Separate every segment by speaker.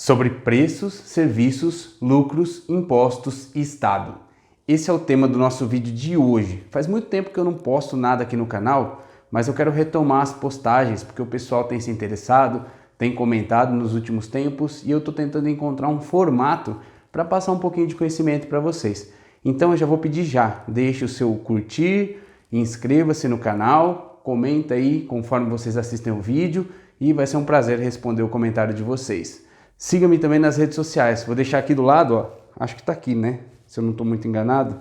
Speaker 1: sobre preços, serviços, lucros, impostos e Estado. Esse é o tema do nosso vídeo de hoje. Faz muito tempo que eu não posto nada aqui no canal, mas eu quero retomar as postagens porque o pessoal tem se interessado, tem comentado nos últimos tempos e eu estou tentando encontrar um formato para passar um pouquinho de conhecimento para vocês. Então eu já vou pedir deixe o seu curtir, inscreva-se no canal, comenta aí conforme vocês assistem o vídeo e vai ser um prazer responder o comentário de vocês. Siga-me também nas redes sociais, vou deixar aqui do lado, ó, acho que está aqui, né? Se eu não estou muito enganado.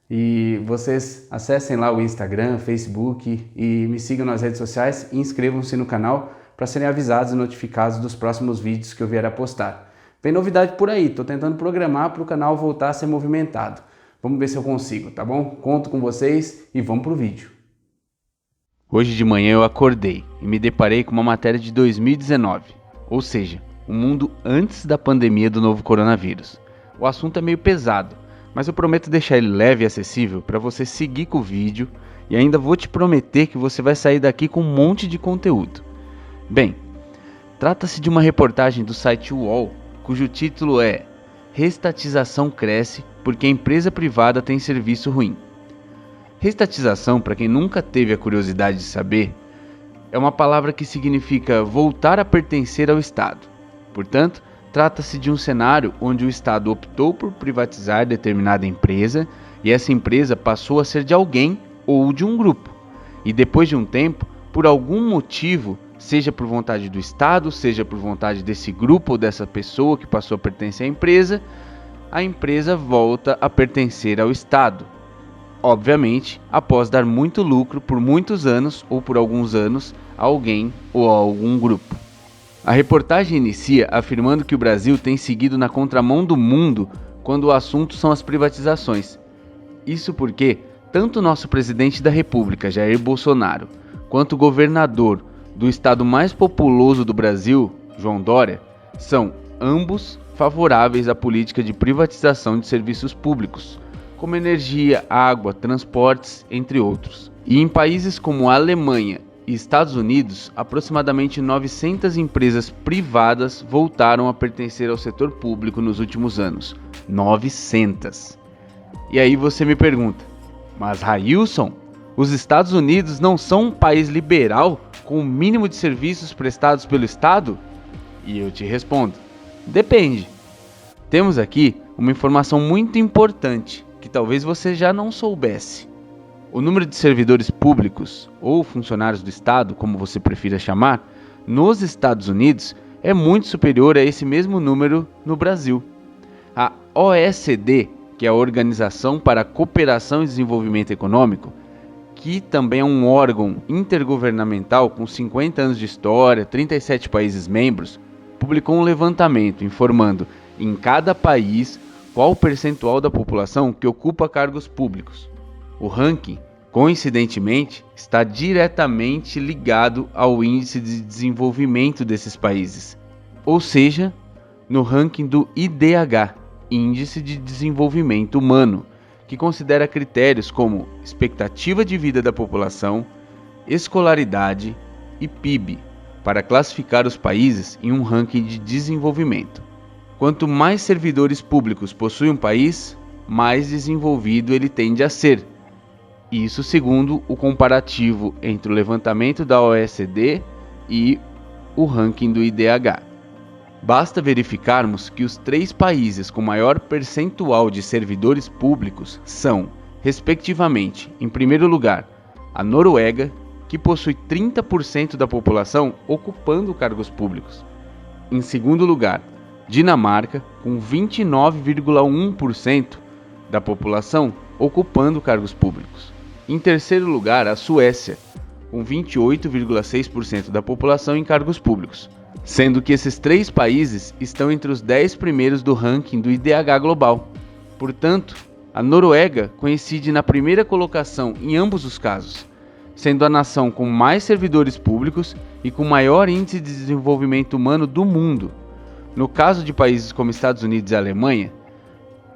Speaker 1: E vocês acessem lá o Instagram, Facebook e me sigam nas redes sociais e inscrevam-se no canal para serem avisados e notificados dos próximos vídeos que eu vier a postar. Vem novidade por aí, estou tentando programar para o canal voltar a ser movimentado. Vamos ver se eu consigo, tá bom? Conto com vocês e vamos pro vídeo. Hoje de manhã eu acordei e me deparei com uma matéria de 2019, ou seja, o mundo antes da pandemia do novo coronavírus. O assunto é meio pesado, mas eu prometo deixar ele leve e acessível para você seguir com o vídeo e ainda vou te prometer que você vai sair daqui com um monte de conteúdo. Bem, trata-se de uma reportagem do site UOL, cujo título é Reestatização cresce porque a empresa privada tem serviço ruim. Reestatização, para quem nunca teve a curiosidade de saber, é uma palavra que significa voltar a pertencer ao Estado. Portanto, trata-se de um cenário onde o Estado optou por privatizar determinada empresa e essa empresa passou a ser de alguém ou de um grupo. E depois de um tempo, por algum motivo, seja por vontade do Estado, seja por vontade desse grupo ou dessa pessoa que passou a pertencer à empresa volta a pertencer ao Estado. Obviamente, após dar muito lucro por muitos anos ou por alguns anos a alguém ou a algum grupo. A reportagem inicia afirmando que o Brasil tem seguido na contramão do mundo quando o assunto são as privatizações. Isso porque tanto o nosso presidente da República, Jair Bolsonaro, quanto o governador do estado mais populoso do Brasil, João Dória, são ambos favoráveis à política de privatização de serviços públicos, como energia, água, transportes, entre outros. E em países como a Alemanha e Estados Unidos, aproximadamente 900 empresas privadas voltaram a pertencer ao setor público nos últimos anos. 900! E aí você me pergunta, mas Railson, os Estados Unidos não são um país liberal com o mínimo de serviços prestados pelo Estado? E eu te respondo, depende. Temos aqui uma informação muito importante que talvez você já não soubesse. O número de servidores públicos, ou funcionários do Estado, como você prefira chamar, nos Estados Unidos é muito superior a esse mesmo número no Brasil. A OECD, que é a Organização para a Cooperação e Desenvolvimento Econômico, que também é um órgão intergovernamental com 50 anos de história, 37 países membros, publicou um levantamento informando em cada país qual o percentual da população que ocupa cargos públicos. O ranking, coincidentemente, está diretamente ligado ao índice de desenvolvimento desses países, ou seja, no ranking do IDH, Índice de Desenvolvimento Humano, que considera critérios como expectativa de vida da população, escolaridade e PIB, para classificar os países em um ranking de desenvolvimento. Quanto mais servidores públicos possui um país, mais desenvolvido ele tende a ser. Isso segundo o comparativo entre o levantamento da OECD e o ranking do IDH. Basta verificarmos que os 3 países com maior percentual de servidores públicos são, respectivamente, em primeiro lugar, a Noruega, que possui 30% da população ocupando cargos públicos. Em segundo lugar, Dinamarca, com 29,1% da população ocupando cargos públicos. Em terceiro lugar, a Suécia, com 28,6% da população em cargos públicos, sendo que esses 3 países estão entre os 10 primeiros do ranking do IDH global. Portanto, a Noruega coincide na primeira colocação em ambos os casos, sendo a nação com mais servidores públicos e com maior índice de desenvolvimento humano do mundo. No caso de países como Estados Unidos e Alemanha,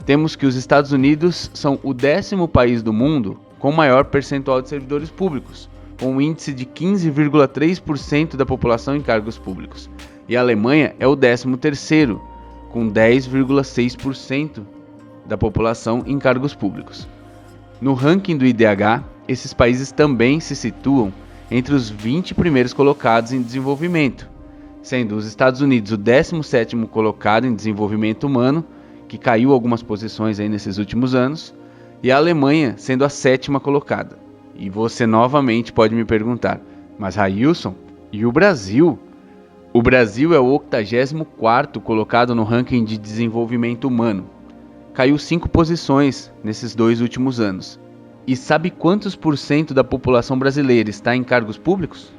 Speaker 1: temos que os Estados Unidos são o 10º país do mundo com maior percentual de servidores públicos, com um índice de 15,3% da população em cargos públicos. e a Alemanha é o 13º, com 10,6% da população em cargos públicos. No ranking do IDH, esses países também se situam entre os 20 primeiros colocados em desenvolvimento, sendo os Estados Unidos o 17º colocado em desenvolvimento humano, que caiu algumas posições aí nesses últimos anos, e a Alemanha sendo a 7ª colocada. E você novamente pode me perguntar, mas Railson, e o Brasil? O Brasil é o 84º colocado no ranking de desenvolvimento humano. Caiu 5 posições nesses 2 últimos anos. E sabe quantos por cento da população brasileira está em cargos públicos?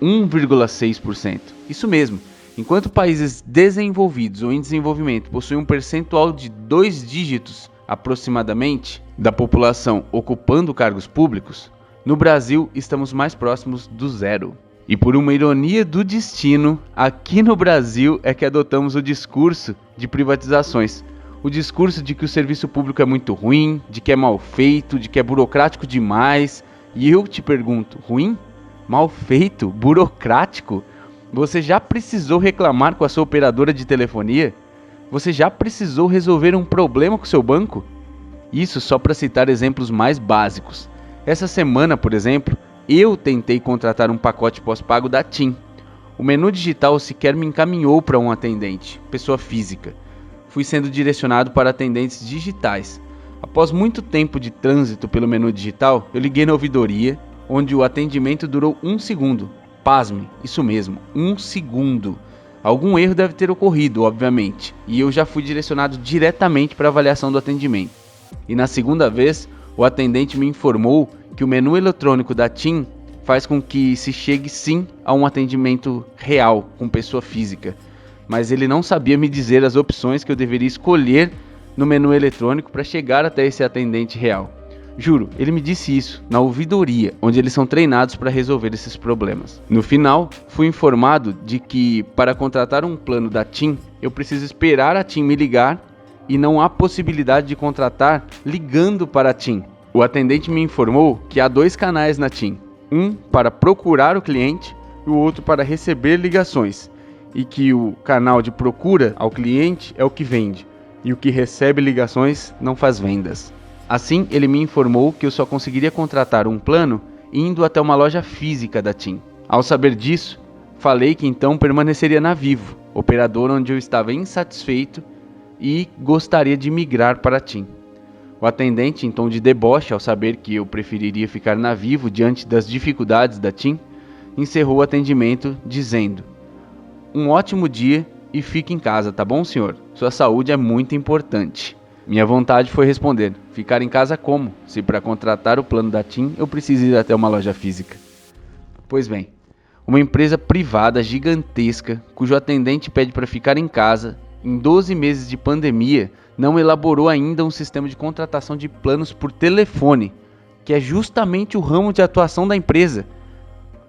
Speaker 1: 1,6%. Isso mesmo. Enquanto países desenvolvidos ou em desenvolvimento possuem um percentual de 2 dígitos aproximadamente da população ocupando cargos públicos, no Brasil estamos mais próximos do zero. E por uma ironia do destino, aqui no Brasil é que adotamos o discurso de privatizações. O discurso de que o serviço público é muito ruim, de que é mal feito, de que é burocrático demais. E eu te pergunto, ruim? Mal feito? Burocrático? Você já precisou reclamar com a sua operadora de telefonia? Você já precisou resolver um problema com o seu banco? Isso só para citar exemplos mais básicos. Essa semana, por exemplo, eu tentei contratar um pacote pós-pago da TIM. O menu digital sequer me encaminhou para um atendente, pessoa física. Fui sendo direcionado para atendentes digitais. Após muito tempo de trânsito pelo menu digital, eu liguei na ouvidoria, onde o atendimento durou 1 segundo. Pasme, isso mesmo, 1 segundo. Algum erro deve ter ocorrido, obviamente, e eu já fui direcionado diretamente para a avaliação do atendimento. E na segunda vez, o atendente me informou que o menu eletrônico da TIM faz com que se chegue sim a um atendimento real, com pessoa física. Mas ele não sabia me dizer as opções que eu deveria escolher no menu eletrônico para chegar até esse atendente real. Juro, ele me disse isso na ouvidoria, onde eles são treinados para resolver esses problemas. No final, fui informado de que para contratar um plano da TIM, eu preciso esperar a TIM me ligar e não há possibilidade de contratar ligando para a TIM. O atendente me informou que há 2 canais na TIM, um para procurar o cliente e o outro para receber ligações, e que o canal de procura ao cliente é o que vende, e o que recebe ligações não faz vendas. Assim, ele me informou que eu só conseguiria contratar um plano indo até uma loja física da TIM. Ao saber disso, falei que então permaneceria na Vivo, operadora onde eu estava insatisfeito e gostaria de migrar para a TIM. O atendente, em tom de deboche, ao saber que eu preferiria ficar na Vivo diante das dificuldades da TIM, encerrou o atendimento dizendo: "Um ótimo dia e fique em casa, tá bom, senhor? Sua saúde é muito importante." Minha vontade foi responder: ficar em casa como? Se para contratar o plano da TIM eu preciso ir até uma loja física. Pois bem, uma empresa privada gigantesca, cujo atendente pede para ficar em casa, em 12 meses de pandemia, não elaborou ainda um sistema de contratação de planos por telefone, que é justamente o ramo de atuação da empresa.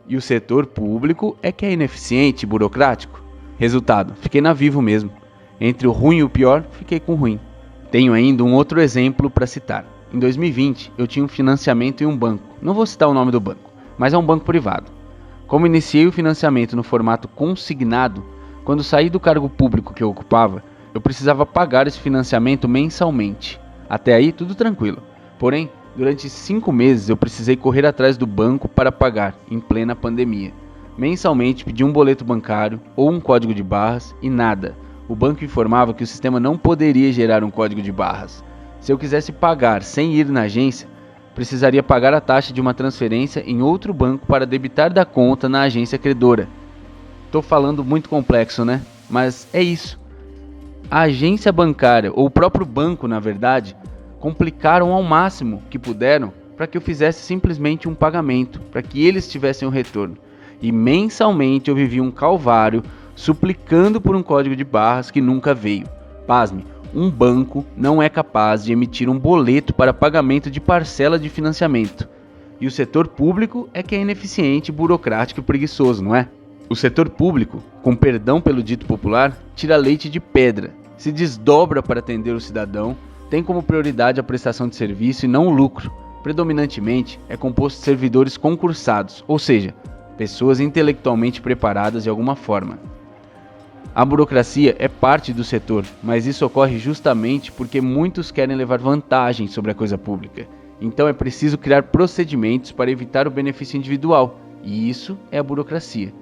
Speaker 1: E o setor público é que é ineficiente e burocrático. Resultado, fiquei na Vivo mesmo. Entre o ruim e o pior, fiquei com o ruim. Tenho ainda um outro exemplo para citar. Em 2020, eu tinha um financiamento em um banco. Não vou citar o nome do banco, mas é um banco privado. Como iniciei o financiamento no formato consignado, quando saí do cargo público que eu ocupava, eu precisava pagar esse financiamento mensalmente. Até aí, tudo tranquilo. Porém, durante 5 meses eu precisei correr atrás do banco para pagar, em plena pandemia. Mensalmente pedi um boleto bancário ou um código de barras e nada. O banco informava que o sistema não poderia gerar um código de barras. Se eu quisesse pagar sem ir na agência, precisaria pagar a taxa de uma transferência em outro banco para debitar da conta na agência credora. Tô falando muito complexo, né? Mas é isso. A agência bancária, ou o próprio banco, na verdade, complicaram ao máximo que puderam para que eu fizesse simplesmente um pagamento, para que eles tivessem um retorno. E mensalmente eu vivi um calvário suplicando por um código de barras que nunca veio. Pasme, um banco não é capaz de emitir um boleto para pagamento de parcela de financiamento. E o setor público é que é ineficiente, burocrático e preguiçoso, não é? O setor público, com perdão pelo dito popular, tira leite de pedra, se desdobra para atender o cidadão, tem como prioridade a prestação de serviço e não o lucro. Predominantemente é composto de servidores concursados, ou seja, pessoas intelectualmente preparadas de alguma forma. A burocracia é parte do setor, mas isso ocorre justamente porque muitos querem levar vantagem sobre a coisa pública. Então é preciso criar procedimentos para evitar o benefício individual, e isso é a burocracia.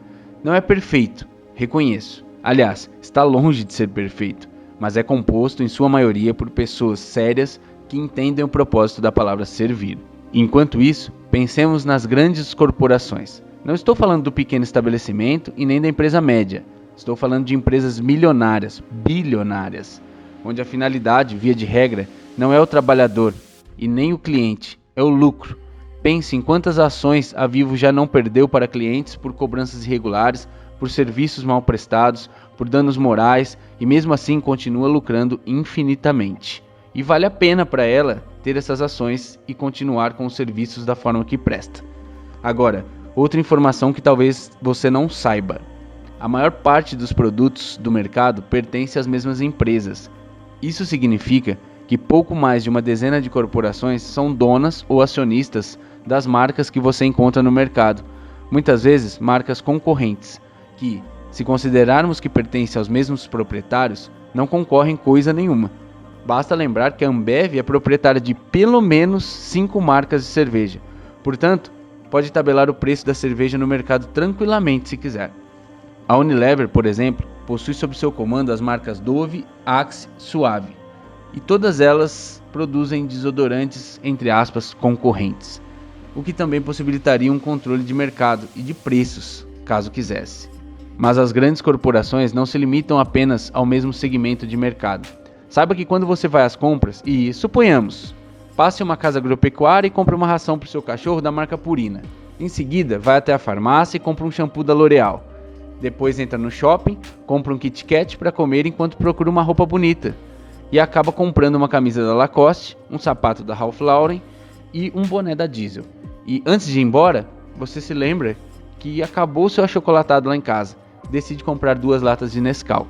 Speaker 1: Não é perfeito, reconheço. Aliás, está longe de ser perfeito, mas é composto em sua maioria por pessoas sérias que entendem o propósito da palavra servir. Enquanto isso, pensemos nas grandes corporações. Não estou falando do pequeno estabelecimento e nem da empresa média. Estou falando de empresas milionárias, bilionárias, onde a finalidade, via de regra, não é o trabalhador e nem o cliente, é o lucro. Pense em quantas ações a Vivo já não perdeu para clientes por cobranças irregulares, por serviços mal prestados, por danos morais e mesmo assim continua lucrando infinitamente. E vale a pena para ela ter essas ações e continuar com os serviços da forma que presta. Agora, outra informação que talvez você não saiba. A maior parte dos produtos do mercado pertence às mesmas empresas. Isso significa que pouco mais de uma dezena de corporações são donas ou acionistas das marcas que você encontra no mercado. Muitas vezes, marcas concorrentes, que, se considerarmos que pertencem aos mesmos proprietários, não concorrem coisa nenhuma. Basta lembrar que a Ambev é proprietária de pelo menos 5 marcas de cerveja. Portanto, pode tabelar o preço da cerveja no mercado tranquilamente se quiser. A Unilever, por exemplo, possui sob seu comando as marcas Dove, Axe, Suave, e todas elas produzem desodorantes, entre aspas, concorrentes, o que também possibilitaria um controle de mercado e de preços, caso quisesse. Mas as grandes corporações não se limitam apenas ao mesmo segmento de mercado. Saiba que quando você vai às compras e, suponhamos, passe em uma casa agropecuária e compre uma ração para o seu cachorro da marca Purina. Em seguida, vai até a farmácia e compra um shampoo da L'Oréal. Depois entra no shopping, compra um Kit Kat para comer enquanto procura uma roupa bonita. E acaba comprando uma camisa da Lacoste, um sapato da Ralph Lauren e um boné da Diesel. E antes de ir embora, você se lembra que acabou seu achocolatado lá em casa. Decide comprar 2 latas de Nescau.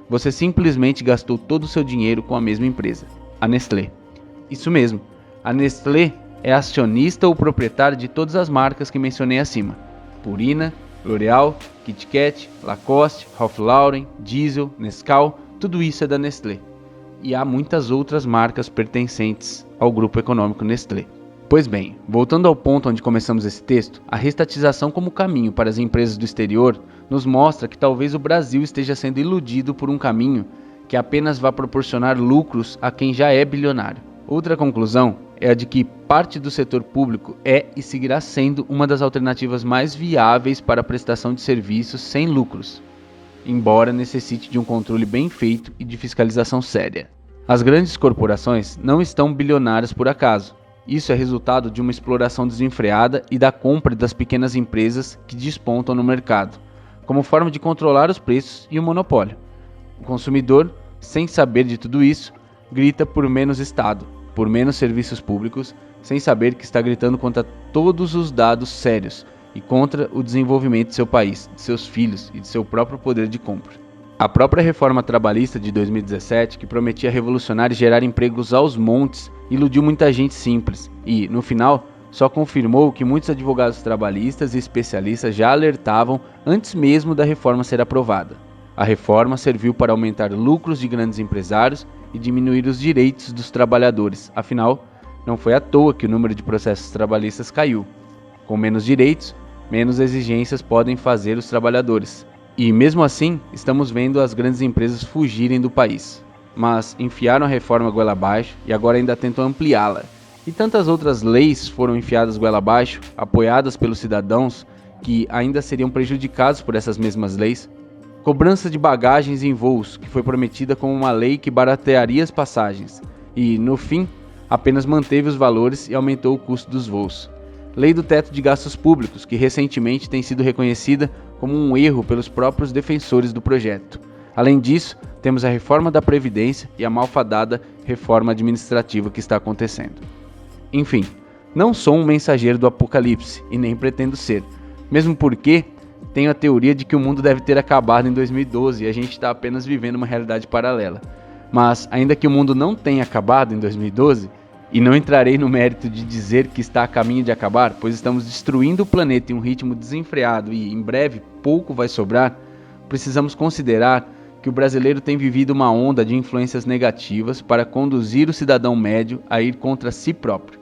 Speaker 1: Você simplesmente gastou todo o seu dinheiro com a mesma empresa, a Nestlé. Isso mesmo, a Nestlé é acionista ou proprietária de todas as marcas que mencionei acima. Purina, L'Oréal, Kit Kat, Lacoste, Ralph Lauren, Diesel, Nescau, tudo isso é da Nestlé. E há muitas outras marcas pertencentes ao grupo econômico Nestlé. Pois bem, voltando ao ponto onde começamos esse texto, a restatização como caminho para as empresas do exterior nos mostra que talvez o Brasil esteja sendo iludido por um caminho que apenas vai proporcionar lucros a quem já é bilionário. Outra conclusão é a de que parte do setor público é e seguirá sendo uma das alternativas mais viáveis para a prestação de serviços sem lucros, embora necessite de um controle bem feito e de fiscalização séria. As grandes corporações não estão bilionárias por acaso. Isso é resultado de uma exploração desenfreada e da compra das pequenas empresas que despontam no mercado, como forma de controlar os preços e o monopólio. O consumidor, sem saber de tudo isso, grita por menos Estado, por menos serviços públicos, sem saber que está gritando contra todos os dados sérios e contra o desenvolvimento de seu país, de seus filhos e de seu próprio poder de compra. A própria reforma trabalhista de 2017, que prometia revolucionar e gerar empregos aos montes, iludiu muita gente simples e, no final, só confirmou o que muitos advogados trabalhistas e especialistas já alertavam antes mesmo da reforma ser aprovada. A reforma serviu para aumentar lucros de grandes empresários e diminuir os direitos dos trabalhadores. Afinal, não foi à toa que o número de processos trabalhistas caiu. Com menos direitos, menos exigências podem fazer os trabalhadores. E mesmo assim, estamos vendo as grandes empresas fugirem do país. Mas enfiaram a reforma goela abaixo e agora ainda tentam ampliá-la. E tantas outras leis foram enfiadas goela abaixo, apoiadas pelos cidadãos, que ainda seriam prejudicados por essas mesmas leis. Cobrança de bagagens em voos, que foi prometida como uma lei que baratearia as passagens, e, no fim, apenas manteve os valores e aumentou o custo dos voos. Lei do teto de gastos públicos, que recentemente tem sido reconhecida como um erro pelos próprios defensores do projeto. Além disso, temos a reforma da Previdência e a malfadada reforma administrativa que está acontecendo. Enfim, não sou um mensageiro do apocalipse e nem pretendo ser, mesmo porque tenho a teoria de que o mundo deve ter acabado em 2012 e a gente está apenas vivendo uma realidade paralela. Mas, ainda que o mundo não tenha acabado em 2012, e não entrarei no mérito de dizer que está a caminho de acabar, pois estamos destruindo o planeta em um ritmo desenfreado e, em breve, pouco vai sobrar, precisamos considerar que o brasileiro tem vivido uma onda de influências negativas para conduzir o cidadão médio a ir contra si próprio.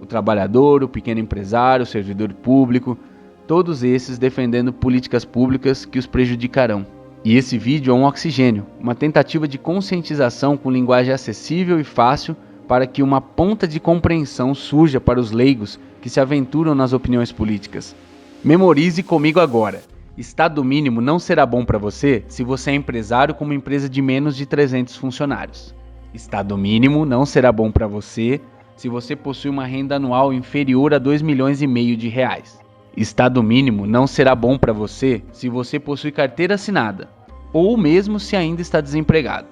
Speaker 1: O trabalhador, o pequeno empresário, o servidor público, todos esses defendendo políticas públicas que os prejudicarão. E esse vídeo é um oxigênio, uma tentativa de conscientização com linguagem acessível e fácil para que uma ponta de compreensão surja para os leigos que se aventuram nas opiniões políticas. Memorize comigo agora. Estado mínimo não será bom para você se você é empresário com uma empresa de menos de 300 funcionários. Estado mínimo não será bom para você se você possui uma renda anual inferior a 2,5 milhões de reais. Estado mínimo não será bom para você se você possui carteira assinada, ou mesmo se ainda está desempregado.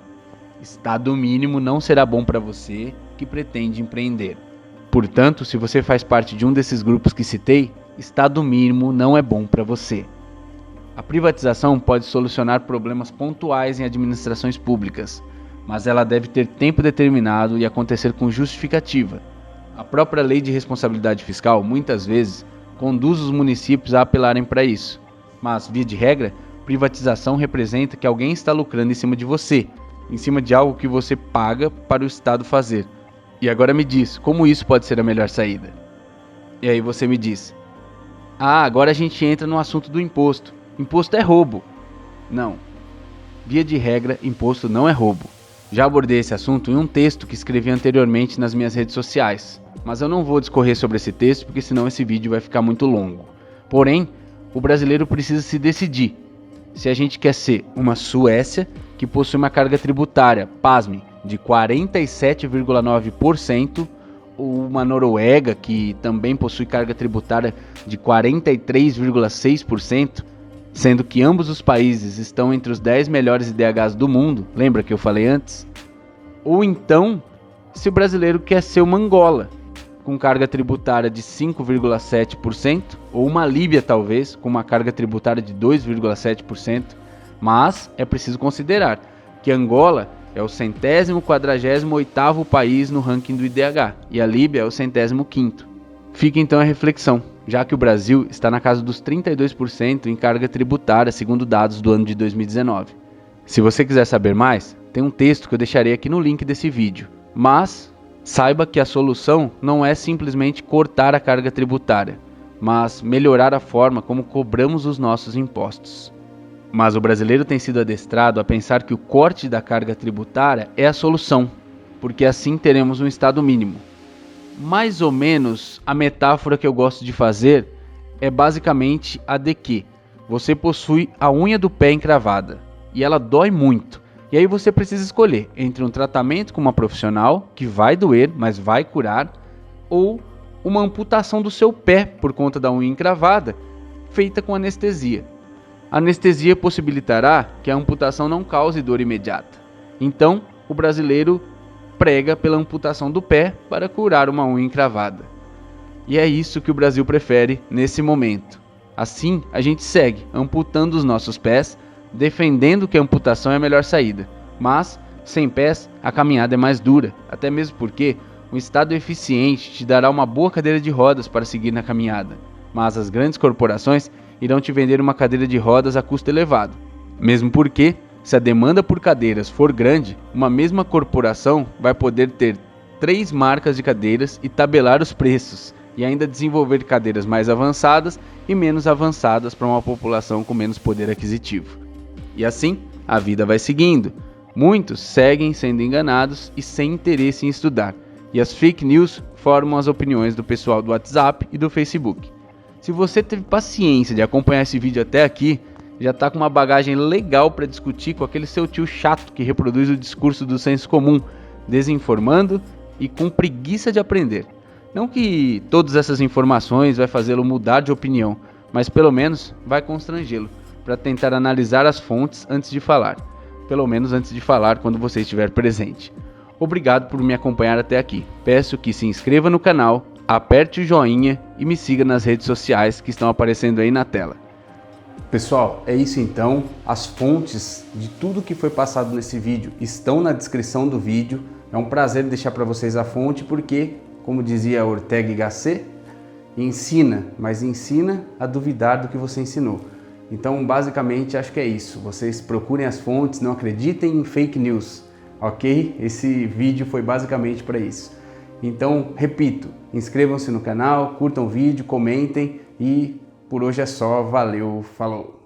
Speaker 1: Estado mínimo não será bom para você que pretende empreender. Portanto, se você faz parte de um desses grupos que citei, estado mínimo não é bom para você. A privatização pode solucionar problemas pontuais em administrações públicas, mas ela deve ter tempo determinado e acontecer com justificativa. A própria lei de responsabilidade fiscal, muitas vezes, conduz os municípios a apelarem para isso. Mas, via de regra, privatização representa que alguém está lucrando em cima de você, em cima de algo que você paga para o Estado fazer. E agora me diz, como isso pode ser a melhor saída? E aí você me diz, agora a gente entra no assunto do imposto. Imposto é roubo. Não. Via de regra, imposto não é roubo. Já abordei esse assunto em um texto que escrevi anteriormente nas minhas redes sociais, mas eu não vou discorrer sobre esse texto porque senão esse vídeo vai ficar muito longo. Porém, o brasileiro precisa se decidir se a gente quer ser uma Suécia que possui uma carga tributária, pasme, de 47,9%, ou uma Noruega que também possui carga tributária de 43,6%, sendo que ambos os países estão entre os 10 melhores IDHs do mundo, lembra que eu falei antes? Ou então, se o brasileiro quer ser uma Angola, com carga tributária de 5,7%, ou uma Líbia talvez, com uma carga tributária de 2,7%, mas é preciso considerar que Angola é o 148º país no ranking do IDH, e a Líbia é o 105º. Fica então a reflexão, já que o Brasil está na casa dos 32% em carga tributária, segundo dados do ano de 2019. Se você quiser saber mais, tem um texto que eu deixarei aqui no link desse vídeo. Mas saiba que a solução não é simplesmente cortar a carga tributária, mas melhorar a forma como cobramos os nossos impostos. Mas o brasileiro tem sido adestrado a pensar que o corte da carga tributária é a solução, porque assim teremos um estado mínimo. Mais ou menos a metáfora que eu gosto de fazer é basicamente a de que você possui a unha do pé encravada e ela dói muito. E aí você precisa escolher entre um tratamento com uma profissional, que vai doer, mas vai curar, ou uma amputação do seu pé por conta da unha encravada, feita com anestesia. A anestesia possibilitará que a amputação não cause dor imediata. Então, o brasileiro prega pela amputação do pé para curar uma unha encravada. E é isso que o Brasil prefere nesse momento. Assim, a gente segue amputando os nossos pés, defendendo que a amputação é a melhor saída. Mas, sem pés, a caminhada é mais dura, até mesmo porque um estado eficiente te dará uma boa cadeira de rodas para seguir na caminhada. Mas as grandes corporações irão te vender uma cadeira de rodas a custo elevado. Mesmo porque, se a demanda por cadeiras for grande, uma mesma corporação vai poder ter 3 marcas de cadeiras e tabelar os preços, e ainda desenvolver cadeiras mais avançadas e menos avançadas para uma população com menos poder aquisitivo. E assim, a vida vai seguindo. Muitos seguem sendo enganados e sem interesse em estudar, e as fake news formam as opiniões do pessoal do WhatsApp e do Facebook. Se você teve paciência de acompanhar esse vídeo até aqui, já está com uma bagagem legal para discutir com aquele seu tio chato que reproduz o discurso do senso comum, desinformando e com preguiça de aprender. Não que todas essas informações vai fazê-lo mudar de opinião, mas pelo menos vai constrangê-lo para tentar analisar as fontes antes de falar. Pelo menos antes de falar quando você estiver presente. Obrigado por me acompanhar até aqui. Peço que se inscreva no canal, aperte o joinha e me siga nas redes sociais que estão aparecendo aí na tela. Pessoal, é isso então. As fontes de tudo que foi passado nesse vídeo estão na descrição do vídeo. É um prazer deixar para vocês a fonte porque, como dizia Ortega y Gasset, ensina, mas ensina a duvidar do que você ensinou. Então, basicamente, acho que é isso. Vocês procurem as fontes, não acreditem em fake news, ok? Esse vídeo foi basicamente para isso. Então, repito, inscrevam-se no canal, curtam o vídeo, comentem e por hoje é só. Valeu, falou!